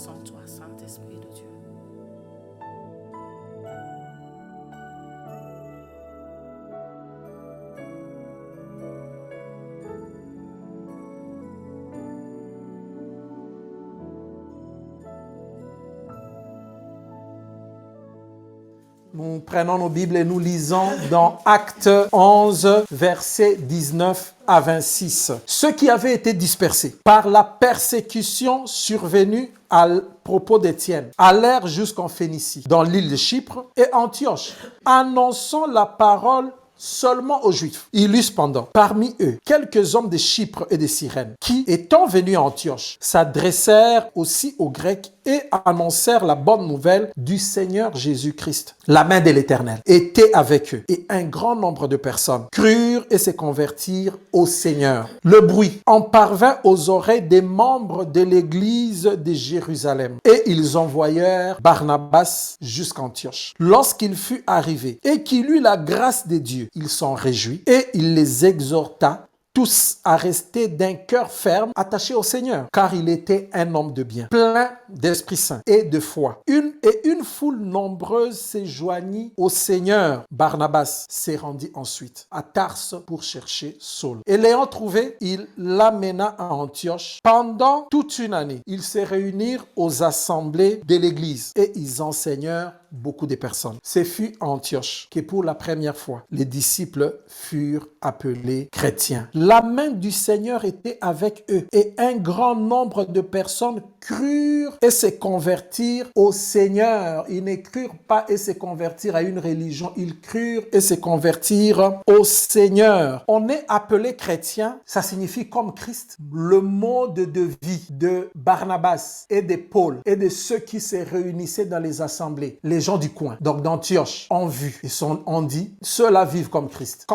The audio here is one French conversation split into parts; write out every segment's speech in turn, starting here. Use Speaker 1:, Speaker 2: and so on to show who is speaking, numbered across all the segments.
Speaker 1: grâce en toi, Saint-Esprit de Dieu.
Speaker 2: Nous prenons nos Bibles et nous lisons dans Actes 11, versets 19 à 26. Ceux qui avaient été dispersés par la persécution survenue à propos d'Étienne allèrent jusqu'en Phénicie, dans l'île de Chypre et Antioche, annonçant la parole seulement aux Juifs. Il y eut cependant parmi eux quelques hommes de Chypre et de Cyrène qui, étant venus à Antioche, s'adressèrent aussi aux Grecs et annoncèrent la bonne nouvelle du Seigneur Jésus-Christ. La main de l'Éternel était avec eux et un grand nombre de personnes crurent et se convertirent au Seigneur. Le bruit en parvint aux oreilles des membres de l'église de Jérusalem et ils envoyèrent Barnabas jusqu'Antioche. Lorsqu'il fut arrivé et qu'il eut la grâce de Dieu, il s'en réjouit et il les exhorta tous à rester d'un cœur ferme, attaché au Seigneur, car il était un homme de bien, plein d'Esprit Saint et de foi. Une foule nombreuse s'est joignit au Seigneur. Barnabas s'est rendu ensuite à Tarse pour chercher Saul. Et l'ayant trouvé, il l'amena à Antioche. Pendant toute une année, ils se réunirent aux assemblées de l'Église et ils enseignèrent beaucoup de personnes. Ce fut à Antioche que pour la première fois, les disciples furent appelés chrétiens. La main du Seigneur était avec eux et un grand nombre de personnes crurent et se convertirent au Seigneur. Ils ne crurent pas et se convertirent à une religion, ils crurent et se convertirent au Seigneur. On est appelé chrétien, ça signifie comme Christ. Le mode de vie de Barnabas et de Paul et de ceux qui se réunissaient dans les assemblées, les gens du coin, donc d'Antioche, ont vu et ont dit, ceux-là vivent comme Christ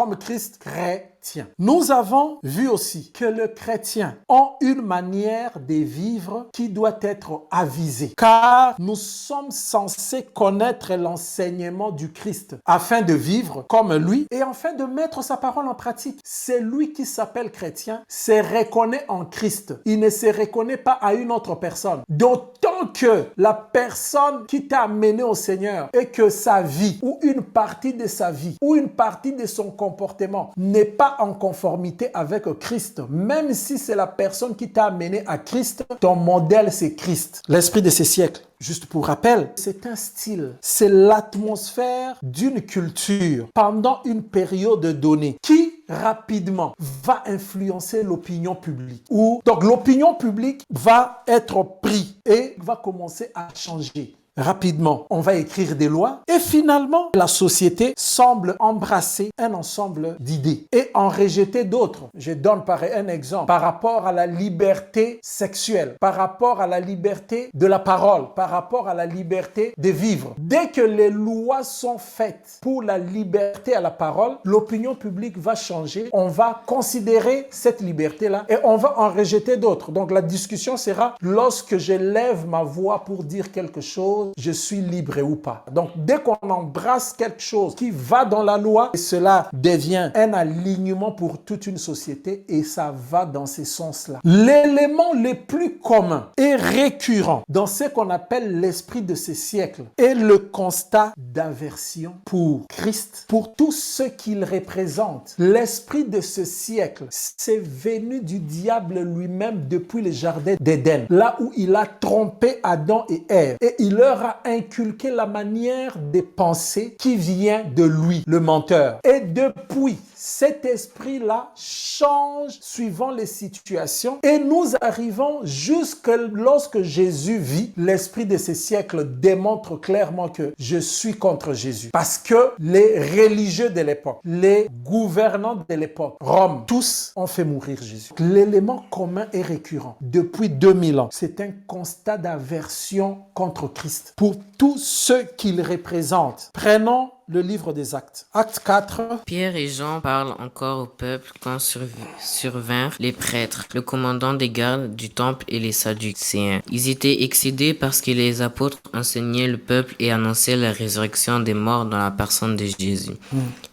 Speaker 2: chrétien. Nous avons vu aussi que les chrétiens ont une manière de vivre qui doit être avisée, car nous sommes censés connaître l'enseignement du Christ afin de vivre comme lui et afin de mettre sa parole en pratique. C'est lui qui s'appelle chrétien, se reconnaît en Christ. Il ne se reconnaît pas à une autre personne. D'autant que la personne qui t'a amené au Seigneur et que sa vie ou une partie de sa vie ou une partie de son comportement n'est pas en conformité avec Christ, même si c'est la personne qui t'a amené à Christ, ton modèle c'est Christ. L'esprit de ces siècles, juste pour rappel, c'est un style, c'est l'atmosphère d'une culture pendant une période donnée qui rapidement va influencer l'opinion publique. Donc l'opinion publique va être prise et va commencer à changer. Rapidement, on va écrire des lois et finalement, la société semble embrasser un ensemble d'idées et en rejeter d'autres. Je donne un exemple par rapport à la liberté sexuelle, par rapport à la liberté de la parole, par rapport à la liberté de vivre. Dès que les lois sont faites pour la liberté à la parole, l'opinion publique va changer. On va considérer cette liberté-là et on va en rejeter d'autres. Donc la discussion sera lorsque je lève ma voix pour dire quelque chose, je suis libre ou pas. Donc, dès qu'on embrasse quelque chose qui va dans la loi, cela devient un alignement pour toute une société et ça va dans ce sens-là. L'élément le plus commun et récurrent dans ce qu'on appelle l'esprit de ces siècles est le constat d'aversion pour Christ, pour tout ce qu'il représente. L'esprit de ce siècle, c'est venu du diable lui-même depuis le jardin d'Éden, là où il a trompé Adam et Ève et il leur a inculqué la manière de penser qui vient de lui, le menteur. Et depuis, cet esprit-là change suivant les situations et nous arrivons jusque lorsque Jésus vit. L'esprit de ces siècles démontre clairement que je suis contre Jésus. Parce que les religieux de l'époque, les gouvernants de l'époque, Rome, tous ont fait mourir Jésus. L'élément commun et récurrent depuis 2000 ans, c'est un constat d'aversion contre Christ pour tout ce qu'il représente. Prenons le livre des Actes. Acte 4.
Speaker 1: Pierre et Jean parlent encore au peuple quand survinrent les prêtres, le commandant des gardes du temple et les Sadducéens. Ils étaient excédés parce que les apôtres enseignaient le peuple et annonçaient la résurrection des morts dans la personne de Jésus.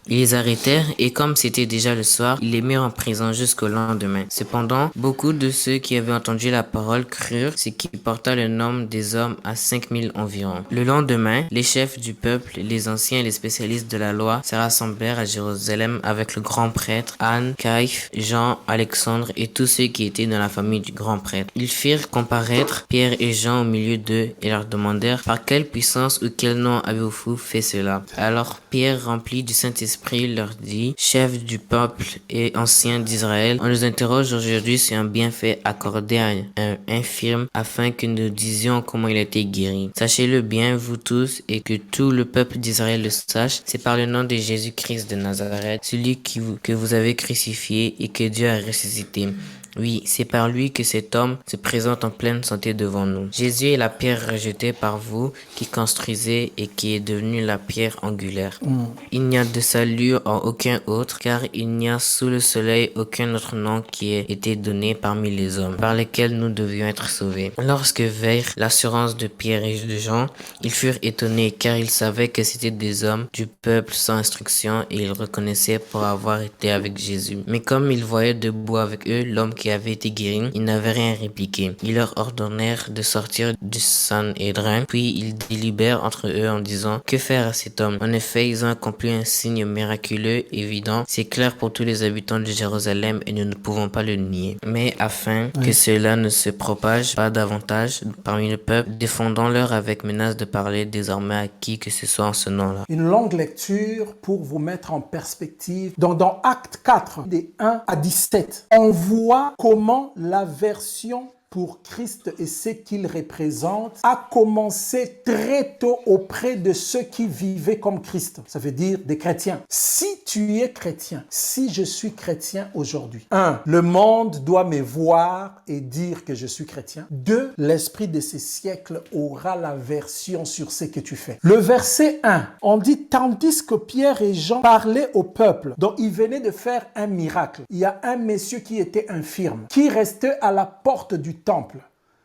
Speaker 1: Ils les arrêtèrent et comme c'était déjà le soir, ils les mirent en prison jusqu'au lendemain. Cependant, beaucoup de ceux qui avaient entendu la parole crurent, ce qui porta le nombre des hommes à 5000 environ. Le lendemain, les chefs du peuple, les anciens et les spécialistes de la loi se rassemblèrent à Jérusalem avec le grand prêtre, Anne, Caïphe, Jean, Alexandre et tous ceux qui étaient dans la famille du grand prêtre. Ils firent comparaître Pierre et Jean au milieu d'eux et leur demandèrent par quelle puissance ou quel nom avez-vous fait cela. Alors Pierre, rempli du Saint-Esprit, leur dit, chef du peuple et ancien d'Israël, on nous interroge aujourd'hui sur un bienfait accordé à un infirme afin que nous disions comment il a été guéri. Sachez-le bien, vous tous, et que tout le peuple d'Israël le sache, c'est par le nom de Jésus-Christ de Nazareth, celui que vous avez crucifié et que Dieu a ressuscité. Oui, c'est par lui que cet homme se présente en pleine santé devant nous. Jésus est la pierre rejetée par vous qui construisez et qui est devenue la pierre angulaire. Il n'y a de salut en aucun autre, car il n'y a sous le soleil aucun autre nom qui ait été donné parmi les hommes, par lesquels nous devions être sauvés. Lorsque virent l'assurance de Pierre et de Jean, ils furent étonnés, car ils savaient que c'étaient des hommes du peuple sans instruction et ils reconnaissaient pour avoir été avec Jésus. Mais comme ils voyaient debout avec eux l'homme qui avait été guéri, ils n'avaient rien répliqué. Ils leur ordonnèrent de sortir du Sanhédrin, puis ils délibèrent entre eux en disant, que faire à cet homme? En effet, ils ont accompli un signe miraculeux, évident, c'est clair pour tous les habitants de Jérusalem et nous ne pouvons pas le nier. Mais afin que cela ne se propage pas davantage parmi le peuple, défendons-leur avec menace de parler désormais à qui que ce soit en ce nom-là.
Speaker 2: Une longue lecture pour vous mettre en perspective. Dans Acte 4, des 1 à 17, on voit comment la version pour Christ et ce qu'il représente a commencé très tôt auprès de ceux qui vivaient comme Christ. Ça veut dire des chrétiens. Si tu es chrétien, si je suis chrétien aujourd'hui, 1. Le monde doit me voir et dire que je suis chrétien. 2. L'esprit de ces siècles aura la version sur ce que tu fais. Le verset 1, on dit, tandis que Pierre et Jean parlaient au peuple, dont ils venaient de faire un miracle. Il y a un monsieur qui était infirme, qui restait à la porte du temple.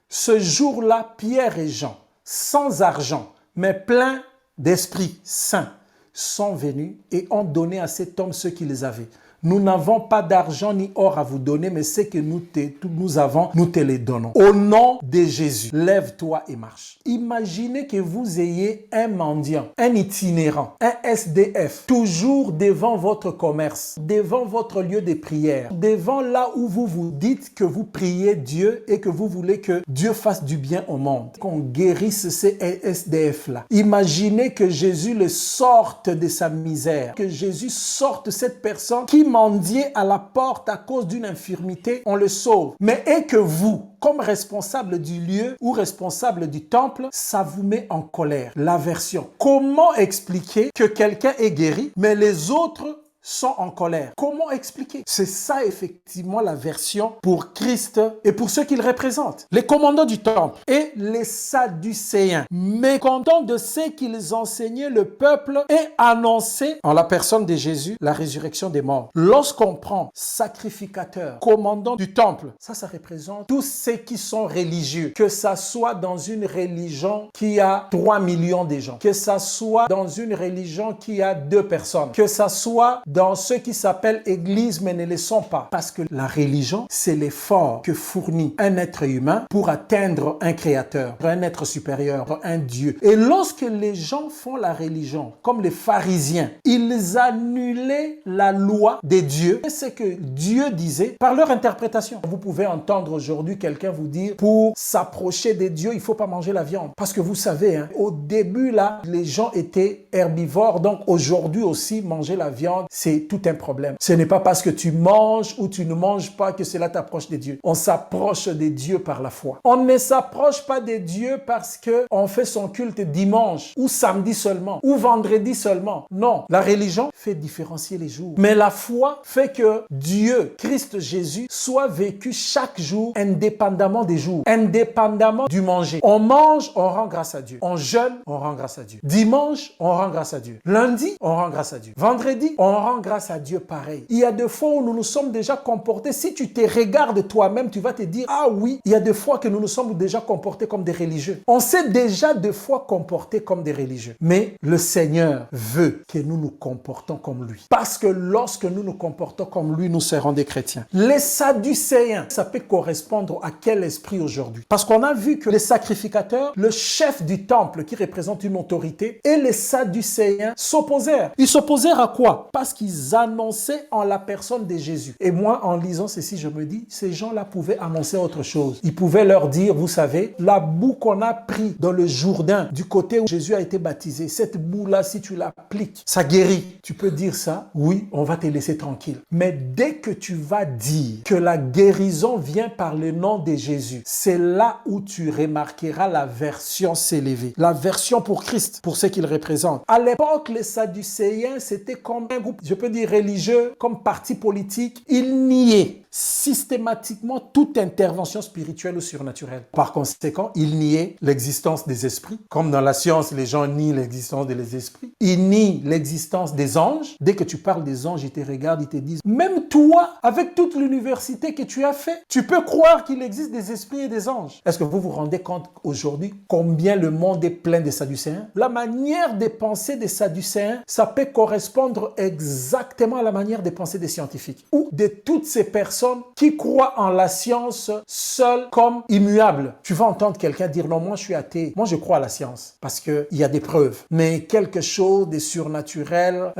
Speaker 2: Ce jour-là, Pierre et Jean, sans argent, mais pleins d'Esprit Saint, sont venus et ont donné à cet homme ce qu'ils avaient. Nous n'avons pas d'argent ni or à vous donner, mais ce que nous avons, nous te les donnons. Au nom de Jésus, lève-toi et marche. Imaginez que vous ayez un mendiant, un itinérant, un SDF, toujours devant votre commerce, devant votre lieu de prière, devant là où vous vous dites que vous priez Dieu et que vous voulez que Dieu fasse du bien au monde, qu'on guérisse ces SDF-là. Imaginez que Jésus le sorte de sa misère, que Jésus sorte cette personne qui mendiait à la porte à cause d'une infirmité, on le sauve. Mais et que vous, comme responsable du lieu ou responsable du temple, ça vous met en colère. L'aversion. Comment expliquer que quelqu'un est guéri, mais les autres sont en colère? Comment expliquer? C'est ça effectivement la version pour Christ et pour ceux qu'il représente. Les commandants du temple et les Sadducéens, mécontents de ce qu'ils enseignaient le peuple et annonçaient en la personne de Jésus la résurrection des morts. Lorsqu'on prend sacrificateur, commandant du temple, ça représente tous ceux qui sont religieux, que ça soit dans une religion qui a 3 millions de gens, que ça soit dans une religion qui a 2 personnes, que ça soit dans ceux qui s'appellent église mais ne le sont pas. Parce que la religion, c'est l'effort que fournit un être humain pour atteindre un créateur, un être supérieur, un Dieu. Et lorsque les gens font la religion, comme les pharisiens, ils annulaient la loi des dieux et ce que Dieu disait par leur interprétation. Vous pouvez entendre aujourd'hui quelqu'un vous dire, pour s'approcher des dieux, il ne faut pas manger la viande. Parce que vous savez, au début là, les gens étaient herbivores, donc aujourd'hui aussi, manger la viande, c'est c'est tout un problème. Ce n'est pas parce que tu manges ou tu ne manges pas que cela t'approche des dieux. On s'approche des dieux par la foi. On ne s'approche pas des dieux parce qu'on fait son culte dimanche ou samedi seulement ou vendredi seulement. Non, la religion fait différencier les jours. Mais la foi fait que Dieu, Christ Jésus, soit vécu chaque jour indépendamment des jours, indépendamment du manger. On mange, on rend grâce à Dieu. On jeûne, on rend grâce à Dieu. Dimanche, on rend grâce à Dieu. Lundi, on rend grâce à Dieu. Vendredi, on rend grâce à Dieu pareil. Il y a des fois où nous nous sommes déjà comportés. Si tu te regardes toi-même, tu vas te dire, ah oui, il y a des fois que nous nous sommes déjà comportés comme des religieux. On s'est déjà des fois comportés comme des religieux. Mais le Seigneur veut que nous nous comportons comme lui. Parce que lorsque nous nous comportons comme lui, nous serons des chrétiens. Les Sadducéens, ça peut correspondre à quel esprit aujourd'hui? Parce qu'on a vu que les sacrificateurs, le chef du temple qui représente une autorité, et les Sadducéens s'opposèrent. Ils s'opposèrent à quoi? Parce qu'ils annonçaient en la personne de Jésus. Et moi, en lisant ceci, je me dis, ces gens-là pouvaient annoncer autre chose. Ils pouvaient leur dire, vous savez, la boue qu'on a pris dans le Jourdain, du côté où Jésus a été baptisé, cette boue-là, si tu l'appliques, ça guérit. Tu peux dire ça? Oui, on va te laisser tranquille. Mais dès que tu vas dire que la guérison vient par le nom de Jésus, c'est là où tu remarqueras la version s'élever. La version pour Christ, pour ce qu'il représente. À l'époque, les Sadducéens, c'était comme un groupe, je peux dire religieux, comme parti politique. Ils niaient systématiquement toute intervention spirituelle ou surnaturelle. Par conséquent, ils niaient l'existence des esprits. Comme dans la science, les gens nient l'existence des esprits. Ils nient l'existence des anges. Dès que tu parles des anges, ils te regardent, ils te disent, même toi, avec toute l'université que tu as fait, tu peux croire qu'il existe des esprits et des anges. Est-ce que vous vous rendez compte aujourd'hui combien le monde est plein de Sadducéens? La manière de penser des Sadducéens, ça peut correspondre exactement à la manière de penser des scientifiques ou de toutes ces personnes qui croient en la science seule comme immuable. Tu vas entendre quelqu'un dire non, moi je suis athée, moi je crois à la science parce qu'il y a des preuves. Mais quelque chose de surnaturel,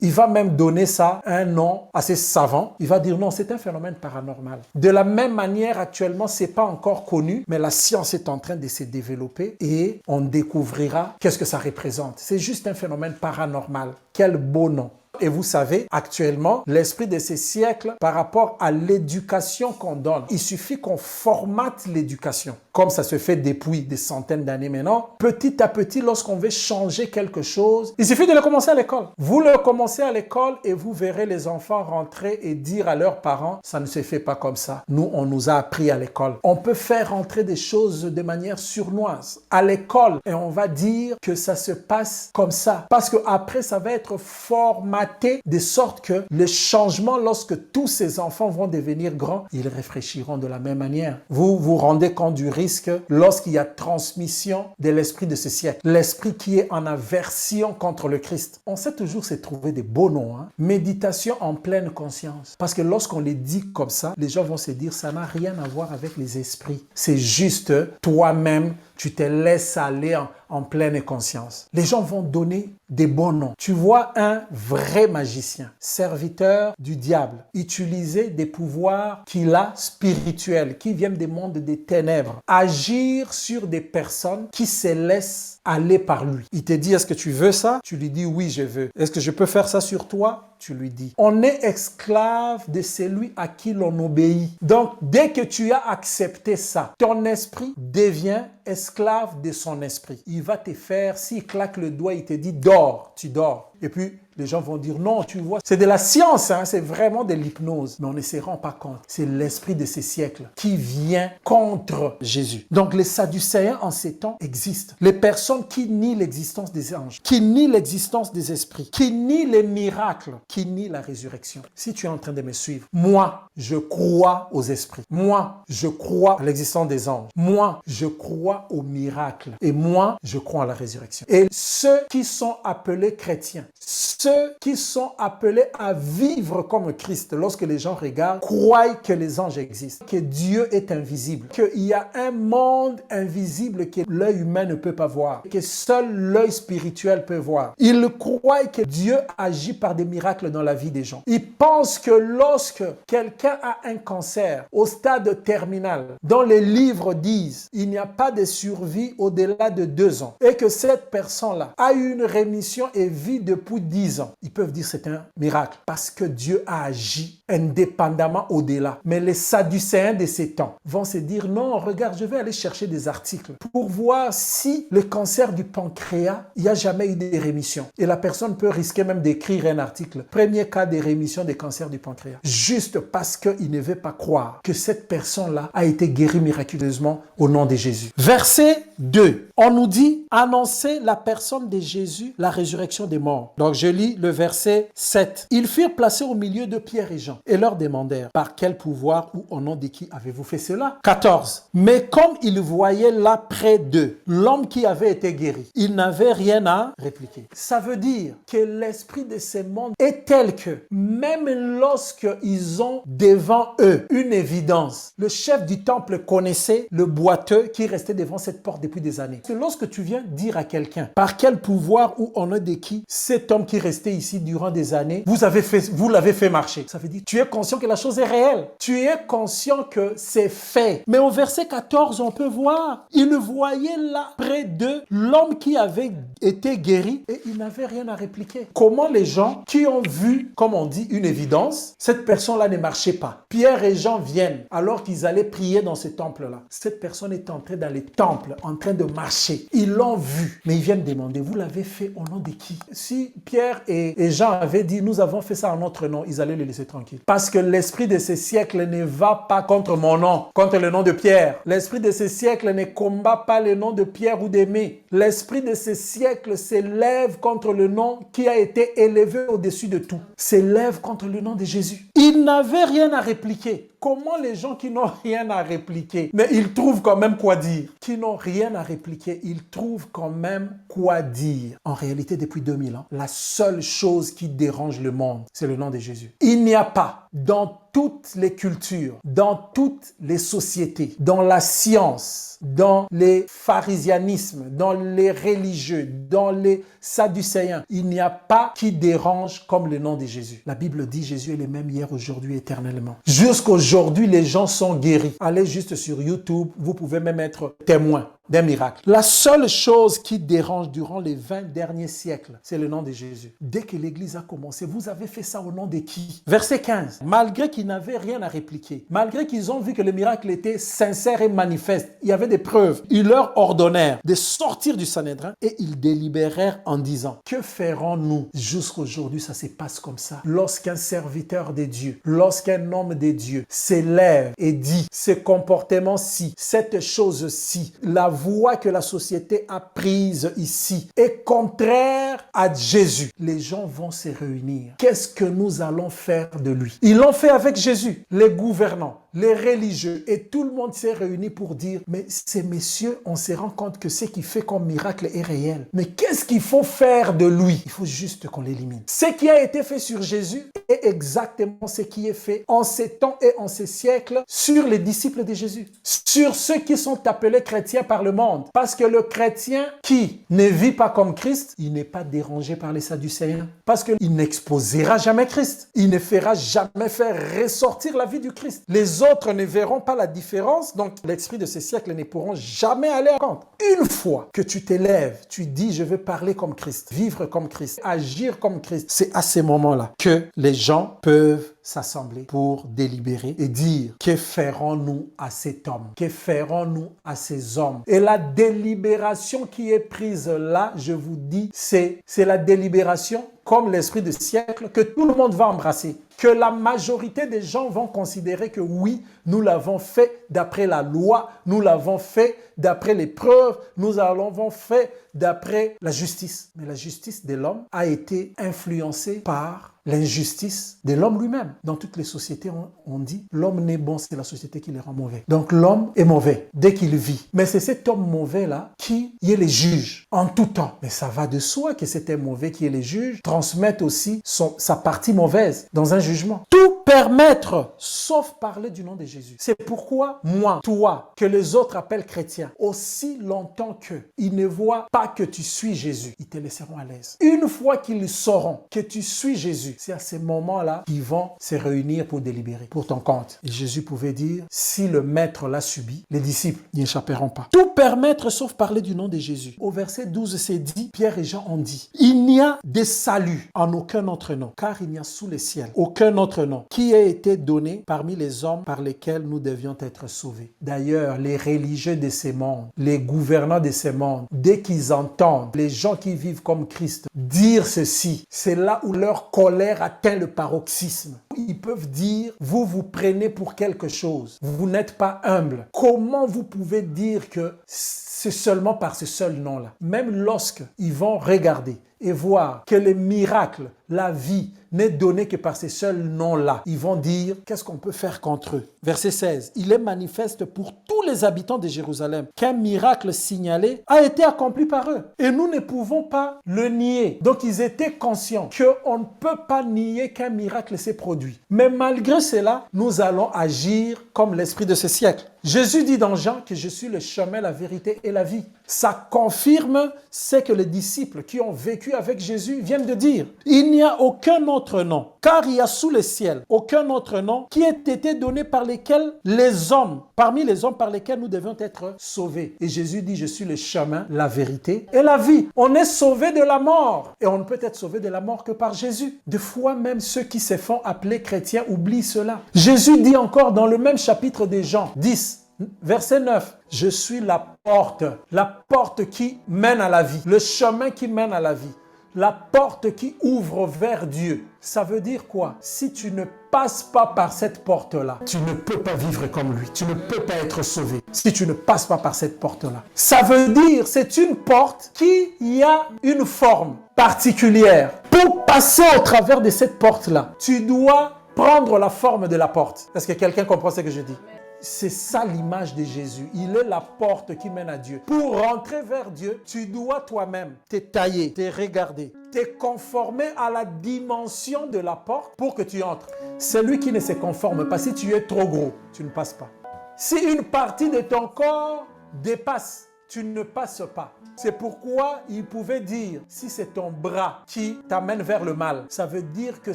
Speaker 2: il va même donner ça un nom assez savant. Il va dire non, c'est un phénomène paranormal. De la même manière, actuellement, c'est pas encore connu, mais la science est en train de se développer et on découvrira qu'est-ce que ça représente. C'est juste un phénomène paranormal. Quel beau nom! Et vous savez, actuellement, l'esprit de ces siècles, par rapport à l'éducation qu'on donne, il suffit qu'on formate l'éducation. Comme ça se fait depuis des centaines d'années maintenant, petit à petit, lorsqu'on veut changer quelque chose, il suffit de le commencer à l'école. Vous le commencez à l'école et vous verrez les enfants rentrer et dire à leurs parents, ça ne se fait pas comme ça. Nous, on nous a appris à l'école. On peut faire rentrer des choses de manière sournoise à l'école et on va dire que ça se passe comme ça. Parce qu'après, ça va être formaté de sorte que le changement, lorsque tous ces enfants vont devenir grands, ils réfléchiront de la même manière. Vous vous rendez compte du risque lorsqu'il y a transmission de l'esprit de ce siècle, l'esprit qui est en aversion contre le Christ. On sait toujours se trouver des beaux noms. Méditation en pleine conscience. Parce que lorsqu'on les dit comme ça, les gens vont se dire ça n'a rien à voir avec les esprits. C'est juste toi-même, tu te laisses aller en pleine conscience. Les gens vont donner des bons noms. Tu vois un vrai magicien, serviteur du diable, utiliser des pouvoirs qu'il a spirituels, qui viennent des mondes des ténèbres, agir sur des personnes qui se laissent aller par lui. Il te dit, est-ce que tu veux ça? Tu lui dis, oui, je veux. Est-ce que je peux faire ça sur toi? Tu lui dis. On est esclave de celui à qui l'on obéit. Donc, dès que tu as accepté ça, ton esprit devient esclave de son esprit. Il va te faire, s'il claque le doigt, il te dit, dors, tu dors. Et puis, les gens vont dire, non, tu vois, c'est de la science, c'est vraiment de l'hypnose. Mais on ne se rend pas compte. C'est l'esprit de ces siècles qui vient contre Jésus. Donc, les Sadducéens en ces temps existent. Les personnes qui nient l'existence des anges, qui nient l'existence des esprits, qui nient les miracles, qui nient la résurrection. Si tu es en train de me suivre, moi, je crois aux esprits. Moi, je crois à l'existence des anges. Moi, je crois aux miracles. Et moi, je crois à la résurrection. Et ceux qui sont appelés chrétiens, ceux qui sont appelés à vivre comme Christ, lorsque les gens regardent, croient que les anges existent, que Dieu est invisible, qu'il y a un monde invisible que l'œil humain ne peut pas voir, que seul l'œil spirituel peut voir. Ils croient que Dieu agit par des miracles dans la vie des gens. Ils pensent que lorsque quelqu'un a un cancer au stade terminal, dont les livres disent il n'y a pas de survie au-delà de 2 ans, et que cette personne-là a eu une rémission et vit depuis 10 ans, ils peuvent dire c'est un miracle parce que Dieu a agi indépendamment au-delà. Mais les Sadducéens de ces temps vont se dire non, regarde, je vais aller chercher des articles pour voir si le cancer du pancréas, il n'y a jamais eu de rémission. Et la personne peut risquer même d'écrire un article. Premier cas de rémission des cancers du pancréas. Juste parce qu'il ne veut pas croire que cette personne-là a été guérie miraculeusement au nom de Jésus. Verset 2. On nous dit annoncer la personne de Jésus, la résurrection des morts. Donc je lis le verset 7. Ils furent placés au milieu de Pierre et Jean et leur demandèrent par quel pouvoir ou au nom de qui avez-vous fait cela? 14. Mais comme ils voyaient là près d'eux l'homme qui avait été guéri, ils n'avaient rien à répliquer. Ça veut dire que l'esprit de ce monde est tel que même lorsqu'ils ont devant eux une évidence, le chef du temple connaissait le boiteux qui restait devant cette porte depuis des années. C'est lorsque tu viens dire à quelqu'un par quel pouvoir ou au nom de qui cet homme qui restait ici durant des années, vous l'avez fait marcher. Ça veut dire tu es conscient que la chose est réelle. Tu es conscient que c'est fait. Mais au verset 14, on peut voir, il voyait là près d'eux l'homme qui avait été guéri et il n'avait rien à répliquer. Comment les gens qui ont vu, comme on dit, une évidence, cette personne-là ne marchait pas. Pierre et Jean viennent alors qu'ils allaient prier dans ce temple-là. Cette personne est entrée dans les temples, en train de marcher. Ils l'ont vu, mais ils viennent demander, vous l'avez fait au nom de qui? Si Pierre et Jean avaient dit, nous avons fait ça en notre nom, ils allaient le laisser tranquille. Parce que l'esprit de ce siècle ne va pas contre mon nom, contre le nom de Pierre. L'esprit de ce siècle ne combat pas le nom de Pierre ou d'Aimé. L'esprit de ce siècle s'élève contre le nom qui a été élevé au-dessus de tout. S'élève contre le nom de Jésus. Ils n'avaient rien à répliquer. Comment les gens qui n'ont rien à répliquer, mais ils trouvent quand même quoi dire? Qui n'ont rien à répliquer, ils trouvent quand même quoi dire. En réalité, depuis 2000 ans, la seule chose qui dérange le monde, c'est le nom de Jésus. Il n'y a pas dans toutes les cultures, dans toutes les sociétés, dans la science, dans les pharisianismes, dans les religieux, dans les sadducéens, il n'y a pas qui dérange comme le nom de Jésus. La Bible dit Jésus est le même hier, aujourd'hui, éternellement. Jusqu'aujourd'hui, les gens sont guéris. Allez juste sur YouTube, vous pouvez même être témoin d'un miracle. La seule chose qui dérange durant les 20 derniers siècles, c'est le nom de Jésus. Dès que l'Église a commencé, vous avez fait ça au nom de qui? Verset 15. Malgré qu'ils n'avaient rien à répliquer, malgré qu'ils ont vu que le miracle était sincère et manifeste, il y avait des preuves, ils leur ordonnèrent de sortir du Sanhédrin et ils délibérèrent en disant, que ferons-nous? Jusqu'aujourd'hui, ça se passe comme ça. Lorsqu'un serviteur de Dieu, lorsqu'un homme de Dieu s'élève et dit, ce comportement-ci, cette chose-ci, la voie que la société a prise ici est contraire à Jésus, les gens vont se réunir. Qu'est-ce que nous allons faire de lui? Ils l'ont fait avec Jésus, les gouvernants, les religieux, et tout le monde s'est réuni pour dire, mais ces messieurs, on se rend compte que ce qu'il fait comme miracle est réel. Mais qu'est-ce qu'il faut faire de lui? Il faut juste qu'on l'élimine. Ce qui a été fait sur Jésus est exactement ce qui est fait en ces temps et en ces siècles sur les disciples de Jésus, sur ceux qui sont appelés chrétiens par le monde. Parce que le chrétien qui ne vit pas comme Christ, il n'est pas dérangé par les sadducéens. Parce qu'il n'exposera jamais Christ. Il ne fera jamais faire ressortir la vie du Christ. Les autres ne verront pas la différence, donc l'esprit de ce siècle ne pourront jamais aller en compte. Une fois que tu t'élèves, tu dis je veux parler comme Christ, vivre comme Christ, agir comme Christ, c'est à ces moments-là que les gens peuvent s'assembler pour délibérer et dire que ferons-nous à cet homme? Que ferons-nous à ces hommes? Et la délibération qui est prise là, je vous dis, c'est la délibération comme l'esprit de siècle que tout le monde va embrasser. Que la majorité des gens vont considérer que oui, nous l'avons fait d'après la loi, nous l'avons fait d'après les preuves, nous l'avons fait d'après la justice. Mais la justice de l'homme a été influencée par l'injustice de l'homme lui-même. Dans toutes les sociétés, on dit l'homme n'est bon, c'est la société qui le rend mauvais. Donc l'homme est mauvais dès qu'il vit. Mais c'est cet homme mauvais-là qui est le juge en tout temps. Mais ça va de soi que cet homme mauvais qui est le juge transmette aussi sa partie mauvaise dans un jugement. Tout permettre, sauf parler du nom de Jésus. C'est pourquoi moi, toi, que les autres appellent chrétiens, aussi longtemps qu'ils ne voient pas que tu suis Jésus, ils te laisseront à l'aise. Une fois qu'ils sauront que tu suis Jésus, c'est à ces moments-là qu'ils vont se réunir pour délibérer pour ton compte. Et Jésus pouvait dire, si le maître l'a subi, les disciples n'y échapperont pas. Tout permettre sauf parler du nom de Jésus. Au verset 12, c'est dit, Pierre et Jean ont dit, il n'y a de salut en aucun autre nom, car il n'y a sous le ciel aucun autre nom qui ait été donné parmi les hommes par lesquels nous devions être sauvés. D'ailleurs, les religieux de ces mondes, les gouvernants de ces mondes, dès qu'ils entendent les gens qui vivent comme Christ dire ceci, c'est là où leur colère atteint le paroxysme. Ils peuvent dire, vous vous prenez pour quelque chose, vous n'êtes pas humble. Comment vous pouvez dire que c'est seulement par ce seul nom-là? Même lorsque ils vont regarder et voir que les miracles, la vie, n'est donnée que par ces seuls noms-là, ils vont dire, qu'est-ce qu'on peut faire contre eux? Verset 16, il est manifeste pour tous les habitants de Jérusalem qu'un miracle signalé a été accompli par eux. Et nous ne pouvons pas le nier. Donc ils étaient conscients qu'on ne peut pas nier qu'un miracle s'est produit. Mais malgré cela, nous allons agir comme l'esprit de ce siècle. Jésus dit dans Jean que je suis le chemin, la vérité et la vie. Ça confirme ce que les disciples qui ont vécu avec Jésus viennent de dire. Il n'y a aucun autre nom, car il y a sous le ciel aucun autre nom qui ait été donné par lesquels les hommes, parmi les hommes par lesquels nous devons être sauvés. Et Jésus dit, je suis le chemin, la vérité et la vie. On est sauvé de la mort et on ne peut être sauvé de la mort que par Jésus. Des fois même ceux qui se font appeler chrétiens oublient cela. Jésus dit encore dans le même chapitre de Jean 10, verset 9, je suis la porte qui mène à la vie, le chemin qui mène à la vie, la porte qui ouvre vers Dieu. Ça veut dire quoi? Si tu ne passes pas par cette porte-là, tu ne peux pas vivre comme lui, tu ne peux pas être sauvé si tu ne passes pas par cette porte-là. Ça veut dire c'est une porte qui a une forme particulière. Pour passer au travers de cette porte-là, tu dois prendre la forme de la porte. Est-ce que quelqu'un comprend ce que je dis? C'est ça l'image de Jésus. Il est la porte qui mène à Dieu. Pour rentrer vers Dieu, tu dois toi-même te tailler, te regarder, te conformer à la dimension de la porte pour que tu entres. Celui qui ne se conforme pas, si tu es trop gros, tu ne passes pas. Si une partie de ton corps dépasse, tu ne passes pas. C'est pourquoi il pouvait dire, si c'est ton bras qui t'amène vers le mal, ça veut dire que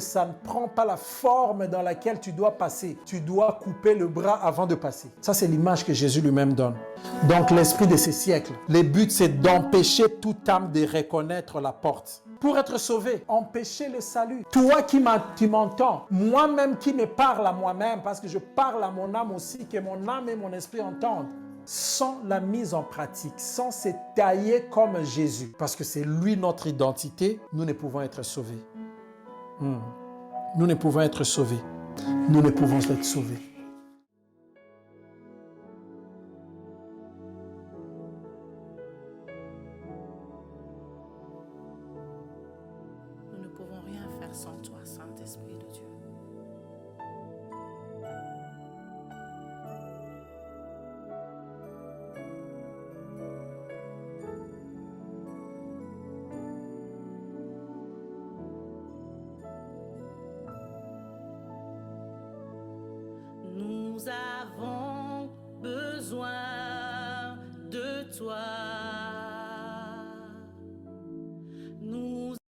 Speaker 2: ça ne prend pas la forme dans laquelle tu dois passer. Tu dois couper le bras avant de passer. Ça, c'est l'image que Jésus lui-même donne. Donc, l'esprit de ces siècles, le but, c'est d'empêcher toute âme de reconnaître la porte. Pour être sauvé, empêcher le salut. Toi qui m'entends, moi-même qui me parle à moi-même, parce que je parle à mon âme aussi, que mon âme et mon esprit entendent. Sans la mise en pratique, sans se tailler comme Jésus, parce que c'est lui notre identité, nous ne pouvons être sauvés. Nous ne pouvons être sauvés. Nous ne pouvons être sauvés.
Speaker 3: Nous ne pouvons rien faire sans toi, Saint-Esprit de Dieu. Nous avons besoin de toi.